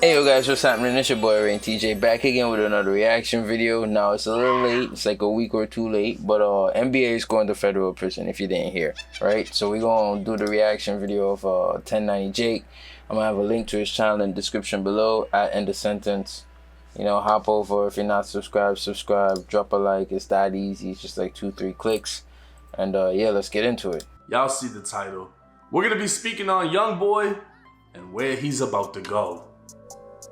Hey yo guys, what's happening? It's your boy Araine TJ back again with another reaction video. Now it's a little late, it's like a week or two late, but NBA is going to federal prison if you didn't hear, right? So we're gonna do the reaction video of 1090 Jake. I'm gonna have a link to his channel in the description below at end of sentence. You know, hop over. If you're not subscribed, subscribe, drop a like. It's that easy. It's just like 2-3 clicks. And yeah, let's get into it. Y'all see the title. We're gonna be speaking on Youngboy and where he's about to go.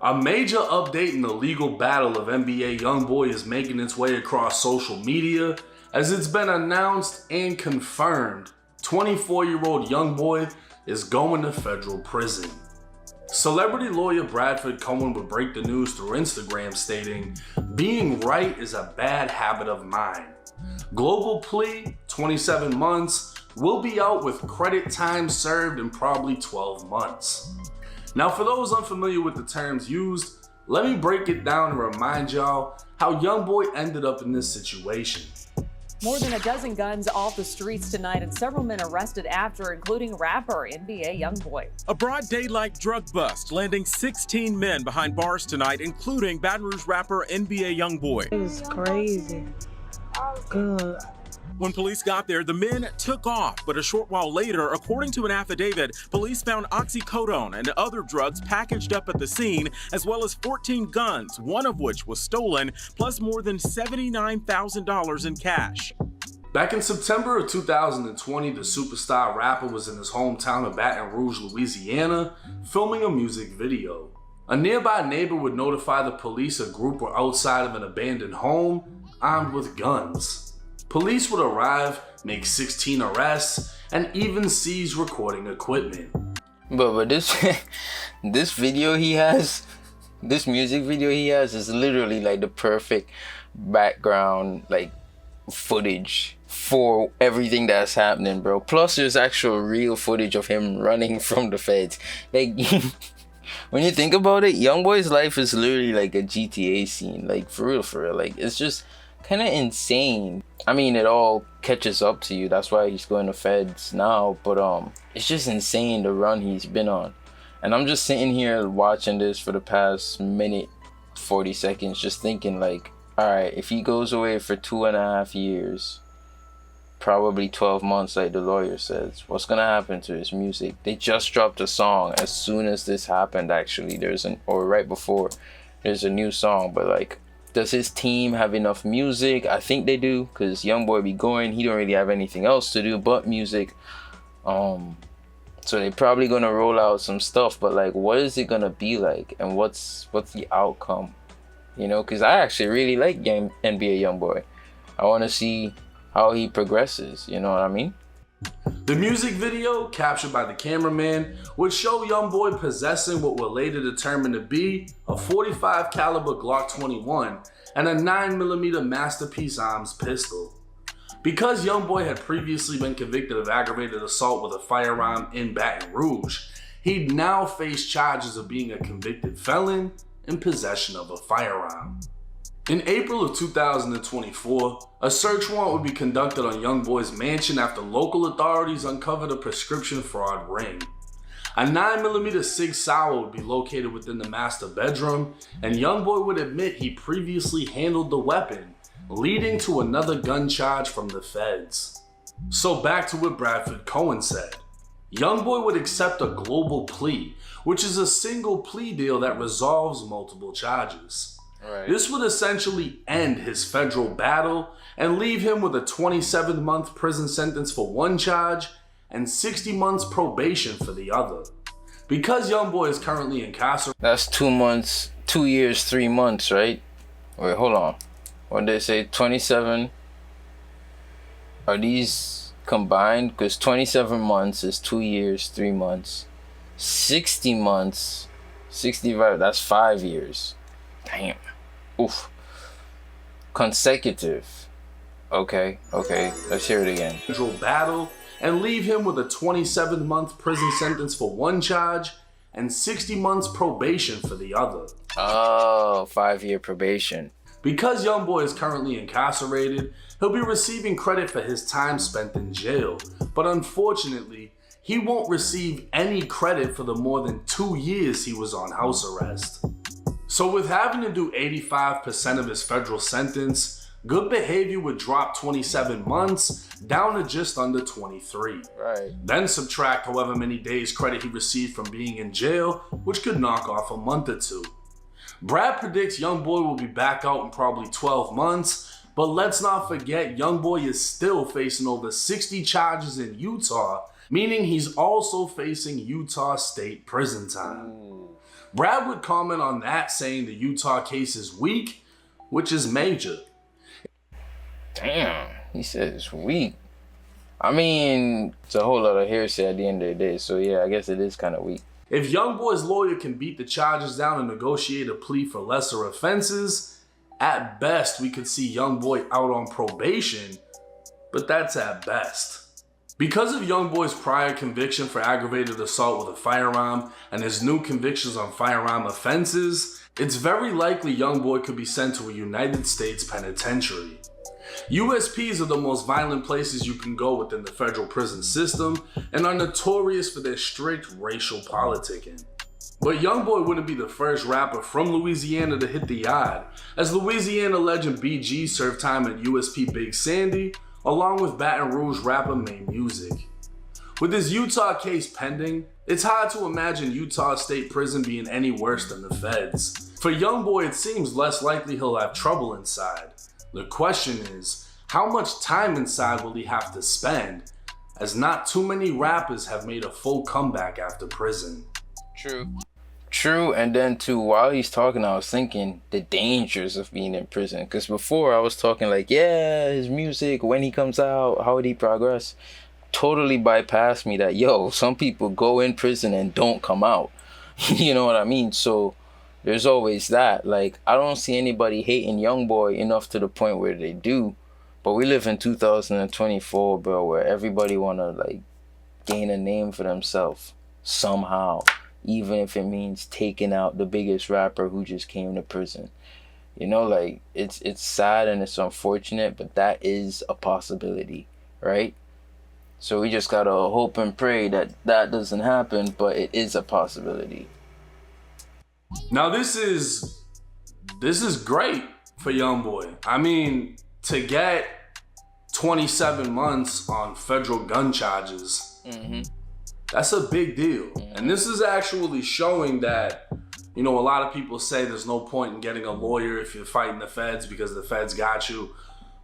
A major update in the legal battle of NBA Youngboy is making its way across social media as it's been announced and confirmed 24-year-old Youngboy is going to federal prison. Celebrity lawyer Bradford Cohen would break the news through Instagram stating, "Being right is a bad habit of mine. Global plea, 27 months, will be out with credit time served in probably 12 months. Now, for those unfamiliar with the terms used, let me break it down and remind y'all how Youngboy ended up in this situation. More than a dozen guns off the streets tonight and several men arrested after, including rapper NBA Youngboy. A broad daylight drug bust landing 16 men behind bars tonight, including Baton Rouge rapper NBA Youngboy. It was crazy. Good. When police got there, the men took off, but a short while later, according to an affidavit, police found oxycodone and other drugs packaged up at the scene, as well as 14 guns, one of which was stolen, plus more than $79,000 in cash. Back in September of 2020, the superstar rapper was in his hometown of Baton Rouge, Louisiana, filming a music video. A nearby neighbor would notify the police a group were outside of an abandoned home, armed with guns. Police would arrive, make 16 arrests, and even seize recording equipment. But this this video he has, this music video he has is literally like the perfect background like footage for everything that's happening, bro. Plus there's actual real footage of him running from the feds. Like when you think about it, Youngboy's life is literally like a GTA scene, like for real. Like it's just kind of insane. I mean, it all catches up to you. That's why he's going to feds now. But it's just insane the run he's been on. And I'm just sitting here watching this for the past minute 40 seconds, just thinking like, all right, if he goes away for 2.5 years, probably 12 months, like the lawyer says, what's gonna happen to his music? They just dropped a song as soon as this happened. Actually, or right before, there's a new song, but like, does his team have enough music? I think they do, because Youngboy be going. He don't really have anything else to do but music. So they probably gonna roll out some stuff, but like, what is it gonna be like, and what's the outcome? You know, because I actually really like NBA Youngboy. I want to see how he progresses. You know what I mean? The music video, captured by the cameraman, would show Youngboy possessing what were later determined to be a .45 caliber Glock 21 and a 9mm Masterpiece Arms pistol. Because Youngboy had previously been convicted of aggravated assault with a firearm in Baton Rouge, he'd now face charges of being a convicted felon in possession of a firearm. In April of 2024, a search warrant would be conducted on Youngboy's mansion after local authorities uncovered a prescription fraud ring. A 9mm Sig Sauer would be located within the master bedroom, and Youngboy would admit he previously handled the weapon, leading to another gun charge from the feds. So back to what Bradford Cohen said. Youngboy would accept a global plea, which is a single plea deal that resolves multiple charges. Right. This would essentially end his federal battle and leave him with a 27-month prison sentence for one charge and 60 months probation for the other. Because Youngboy is currently incarcerated. That's 2 months, 2 years, 3 months, right? Wait, hold on. What did they say? 27? Are these combined? Because 27 months is 2 years, 3 months. 60 months, 65, that's 5 years. Damn. Oof. Consecutive. Okay, let's hear it again. Federal battle and leave him with a 27-month prison sentence for one charge and 60 months probation for the other. Oh, 5-year probation. Because Youngboy is currently incarcerated, he'll be receiving credit for his time spent in jail, but unfortunately, he won't receive any credit for the more than 2 years he was on house arrest. So with having to do 85% of his federal sentence, good behavior would drop 27 months down to just under 23. Right. Then subtract however many days credit he received from being in jail, which could knock off a month or two. Brad predicts Youngboy will be back out in probably 12 months, but let's not forget Youngboy is still facing over 60 charges in Utah, meaning he's also facing Utah State prison time. Brad would comment on that, saying the Utah case is weak, which is major. Damn, he said it's weak. I mean, it's a whole lot of hearsay at the end of the day, so yeah, I guess it is kind of weak. If Youngboy's lawyer can beat the charges down and negotiate a plea for lesser offenses, at best we could see Youngboy out on probation, but that's at best. Because of Youngboy's prior conviction for aggravated assault with a firearm and his new convictions on firearm offenses, it's very likely Youngboy could be sent to a United States penitentiary. USPs are the most violent places you can go within the federal prison system and are notorious for their strict racial politicking. But Youngboy wouldn't be the first rapper from Louisiana to hit the yard, as Louisiana legend BG served time at USP Big Sandy, along with Baton Rouge rapper Main Music. With his Utah case pending, it's hard to imagine Utah State Prison being any worse than the feds. For Youngboy, it seems less likely he'll have trouble inside. The question is, how much time inside will he have to spend, as not too many rappers have made a full comeback after prison. True, and then too, while he's talking, I was thinking the dangers of being in prison. Because before I was talking like, yeah, his music, when he comes out, how would he progress? Totally bypassed me that, yo, some people go in prison and don't come out. You know what I mean? So there's always that. Like, I don't see anybody hating Youngboy enough to the point where they do. But we live in 2024, bro, where everybody want to, like, gain a name for themselves somehow. Even if it means taking out the biggest rapper who just came to prison. You know, like, it's sad and it's unfortunate, but that is a possibility, right? So we just gotta hope and pray that that doesn't happen, but it is a possibility. Now this is great for Youngboy. I mean, to get 27 months on federal gun charges, that's a big deal. And this is actually showing that, you know, a lot of people say there's no point in getting a lawyer if you're fighting the feds because the feds got you.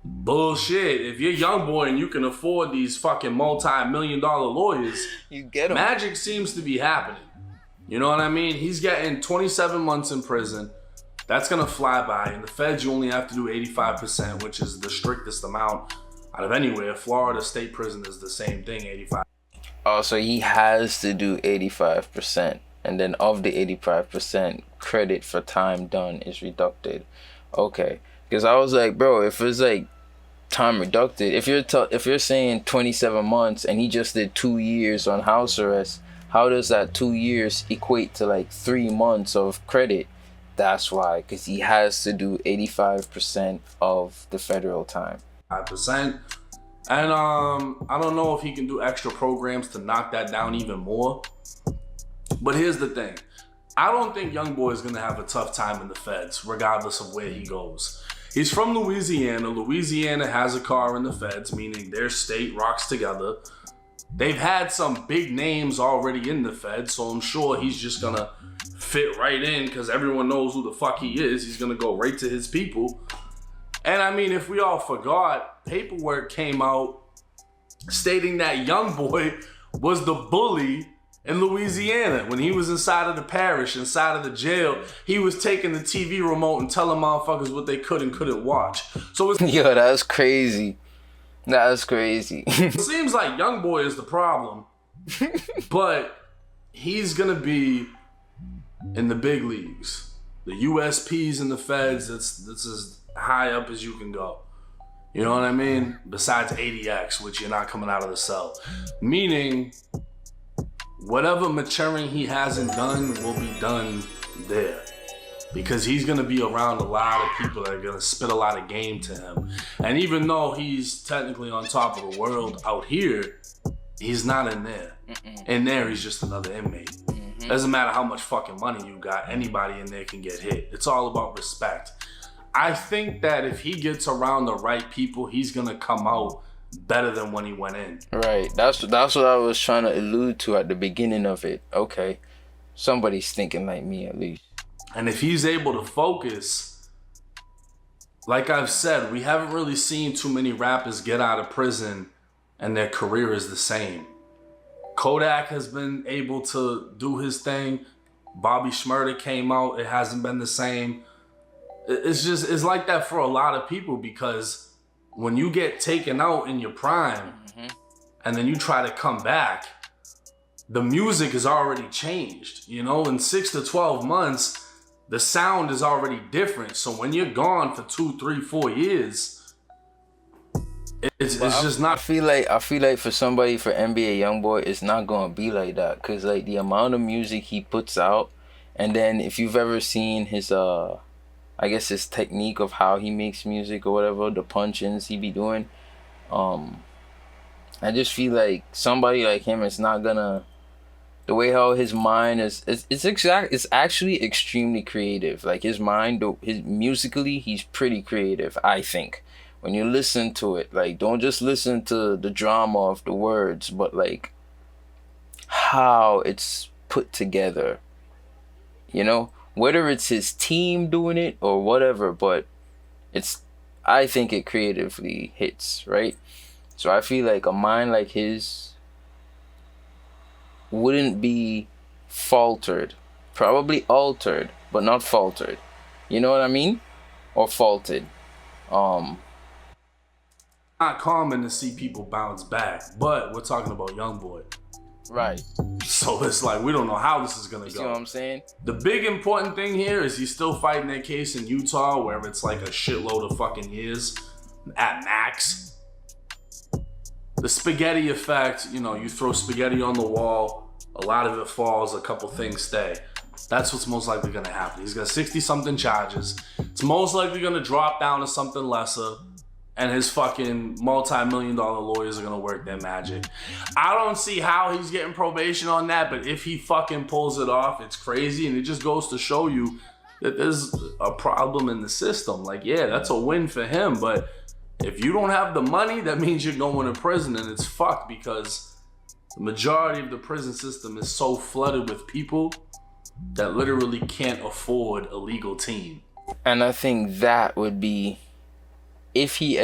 Bullshit. If you're Youngboy and you can afford these fucking multi-million-dollar lawyers, You get 'em. magic seems to be happening. You know what I mean? He's getting 27 months in prison. That's gonna fly by. In the feds, you only have to do 85%, which is the strictest amount out of anywhere. Florida state prison is the same thing, 85. Oh, so he has to do 85%. And then of the 85%, credit for time done is reducted. Okay. Because I was like, bro, if it's like time reducted, if you're saying 27 months and he just did 2 years on house arrest, how does that 2 years equate to like 3 months of credit? That's why, because he has to do 85% of the federal time. 5%. And I don't know if he can do extra programs to knock that down even more. But here's the thing. I don't think Youngboy is gonna have a tough time in the feds, regardless of where he goes. He's from Louisiana. Louisiana has a car in the feds, meaning their state rocks together. They've had some big names already in the feds, so I'm sure he's just gonna fit right in because everyone knows who the fuck he is. He's gonna go right to his people. And I mean, if we all forgot, paperwork came out stating that Youngboy was the bully in Louisiana. When he was inside of the parish, inside of the jail, he was taking the TV remote and telling motherfuckers what they could and couldn't watch. So it's Yo, that's crazy. That's crazy. it seems like Youngboy is the problem, but he's gonna be in the big leagues. The USPs and the feds, that's as high up as you can go. You know what I mean? Besides 80X, which you're not coming out of the cell. Meaning, whatever maturing he hasn't done will be done there. Because he's gonna be around a lot of people that are gonna spit a lot of game to him. And even though he's technically on top of the world out here, He's not in there. In there, he's just another inmate. Doesn't matter how much fucking money you got, anybody in there can get hit. It's all about respect. I think that if he gets around the right people, he's gonna come out better than when he went in. Right. That's what I was trying to allude to at the beginning of it. Okay. Somebody's thinking like me at least. And if he's able to focus, like I've said, we haven't really seen too many rappers get out of prison and their career is the same. Kodak has been able to do his thing. Bobby Shmurda came out. It hasn't been the same. It's like that for a lot of people, because when you get taken out in your prime and then you try to come back, the music has already changed. You know, in 6 to 12 months, the sound is already different. So when you're gone for 2, 3, 4 years, it's just not. I feel like for somebody, for NBA Youngboy, it's not gonna be like that, cause like the amount of music he puts out, and then if you've ever seen his I guess his technique of how he makes music or whatever, the punch-ins he be doing, I just feel like somebody like him is not gonna, the way how his mind is, it's actually extremely creative. Like his mind, his musically, he's pretty creative, I think. When you listen to it, like, don't just listen to the drama of the words, but like how it's put together, you know, whether it's his team doing it or whatever, but I think it creatively hits, right? So I feel like a mind like his wouldn't be faltered, probably altered, but not faltered. You know what I mean? Or faulted. Not common to see people bounce back, but we're talking about Youngboy. Right. So it's like, we don't know how this is gonna go. You see what I'm saying? The big important thing here is he's still fighting that case in Utah, where it's like a shitload of fucking years at max. The spaghetti effect, you know, you throw spaghetti on the wall, a lot of it falls, a couple things stay. That's what's most likely gonna happen. He's got 60-something charges. It's most likely gonna drop down to something lesser, and his fucking multi-million-dollar lawyers are gonna work their magic. I don't see how he's getting probation on that, but if he fucking pulls it off, it's crazy, and it just goes to show you that there's a problem in the system. Like, yeah, that's a win for him, but if you don't have the money, that means you're going to prison, and it's fucked, because the majority of the prison system is so flooded with people that literally can't afford a legal team. And I think that would be, if he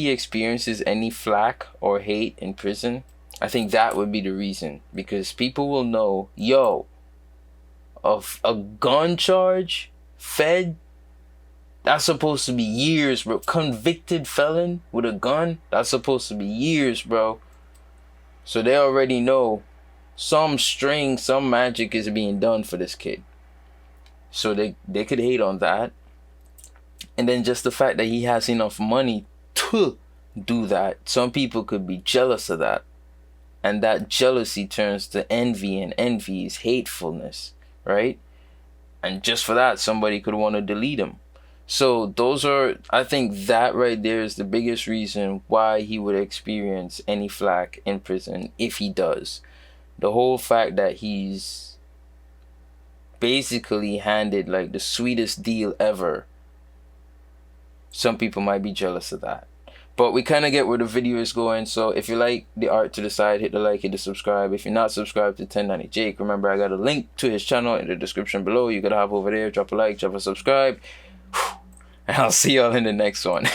experiences any flack or hate in prison, I think that would be the reason, because people will know, yo, of a gun charge, fed, that's supposed to be years, bro. Convicted felon with a gun, that's supposed to be years, bro. So they already know some magic is being done for this kid. So they could hate on that. And then just the fact that he has enough money to do that, some people could be jealous of that. And that jealousy turns to envy, and envy is hatefulness, right? And just for that, somebody could want to delete him. So I think that right there is the biggest reason why he would experience any flack in prison, if he does. The whole fact that he's basically handed like the sweetest deal ever. Some people might be jealous of that. But we kind of get where the video is going. So if you like the art to the side, hit the like, hit the subscribe. If you're not subscribed to 1090 Jake, remember I got a link to his channel in the description below. You gotta hop over there, drop a like, drop a subscribe. And I'll see y'all in the next one.